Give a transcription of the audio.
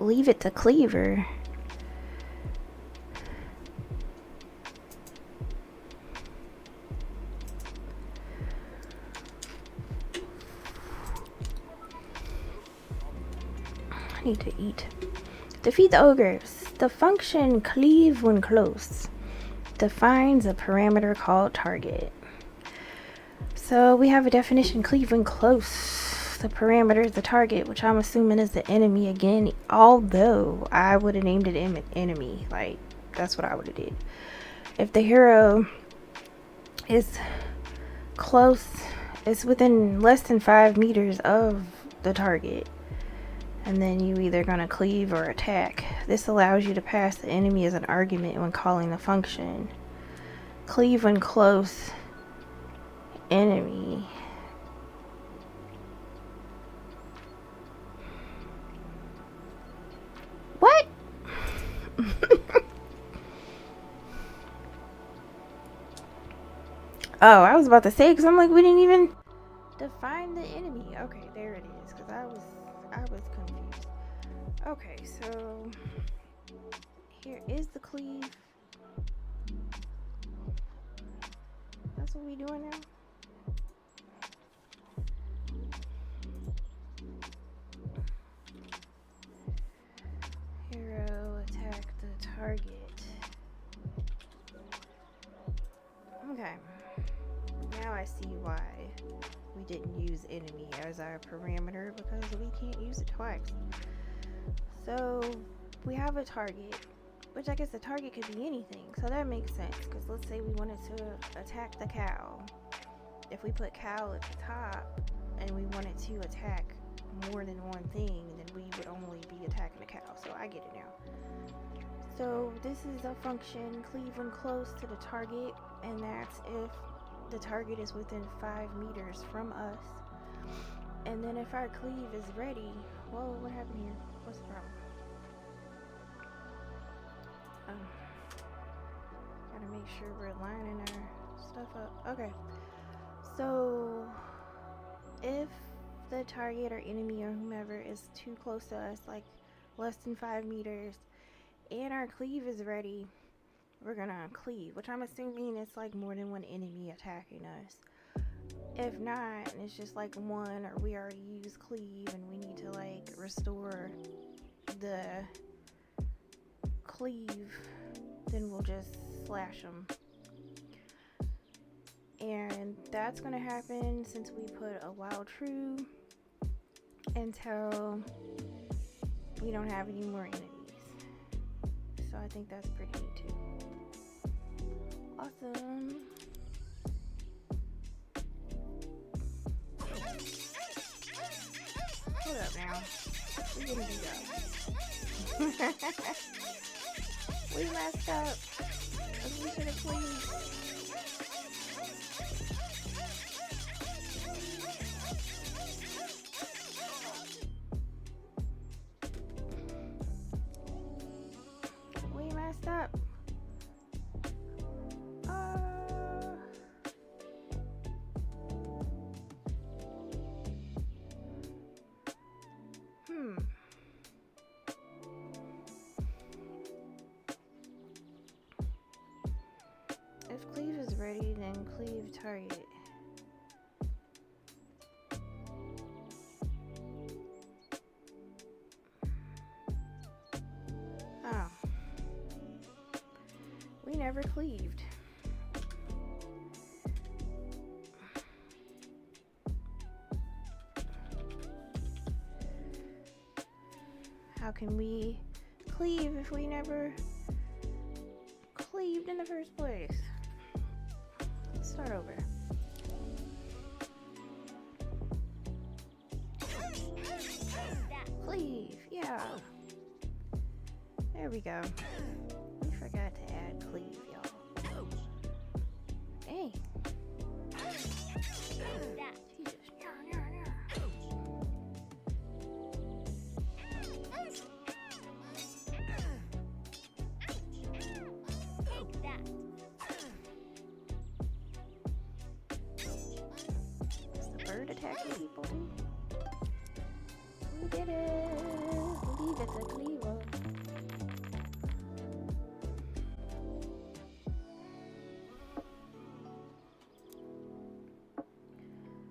leave it to Cleaver. I need to eat. Defeat the ogres. The function cleave when close defines a parameter called target. So we have a definition, cleave when close. The parameter is the target, which I'm assuming is the enemy again, although I would have named it enemy. Like, that's what I would have did. If the hero is close, it's within less than 5 meters of the target, and then you either gonna cleave or attack. This allows you to pass the enemy as an argument when calling the function. Cleave when close, enemy. What? Oh, I was about to say, because I'm like, we didn't even define the enemy. Okay, there it is, because I was confused. Okay, so here is the cleave. That's what we doing now? Hero attack the target. Okay. Now I see why we didn't use enemy as our parameter, because we can't use it twice. So we have a target, which I guess the target could be anything, so that makes sense, because let's say we wanted to attack the cow. If we put cow at the top and we wanted to attack more than one thing, then we would only be attacking the cow. So I get it now. So this is a function, cleave when close to the target, and that's if the target is within 5 meters from us. And then if our cleave is ready, whoa, what happened here? What's the problem? Gotta make sure we're lining our stuff up. Okay, so if the target or enemy or whomever is too close to us, like less than 5 meters, and our cleave is ready, we're gonna cleave, which I'm assuming it's like more than one enemy attacking us. If not, and it's just like one, or we already used cleave and we need to like restore the cleave, then we'll just slash them. And that's gonna happen since we put a while true until we don't have any more enemies. So I think that's pretty neat too. Awesome. Hold up now. We're gonna do that. We messed up. We should have cleaned. We messed up. If cleave is ready, then cleave target. Oh. We never cleaved. How can we cleave if we never cleaved in the first place? Let's start over. Cleave, yeah. There we go. We forgot to add cleave, y'all. Hey. Attacking people too. We did it. It To Cleaver.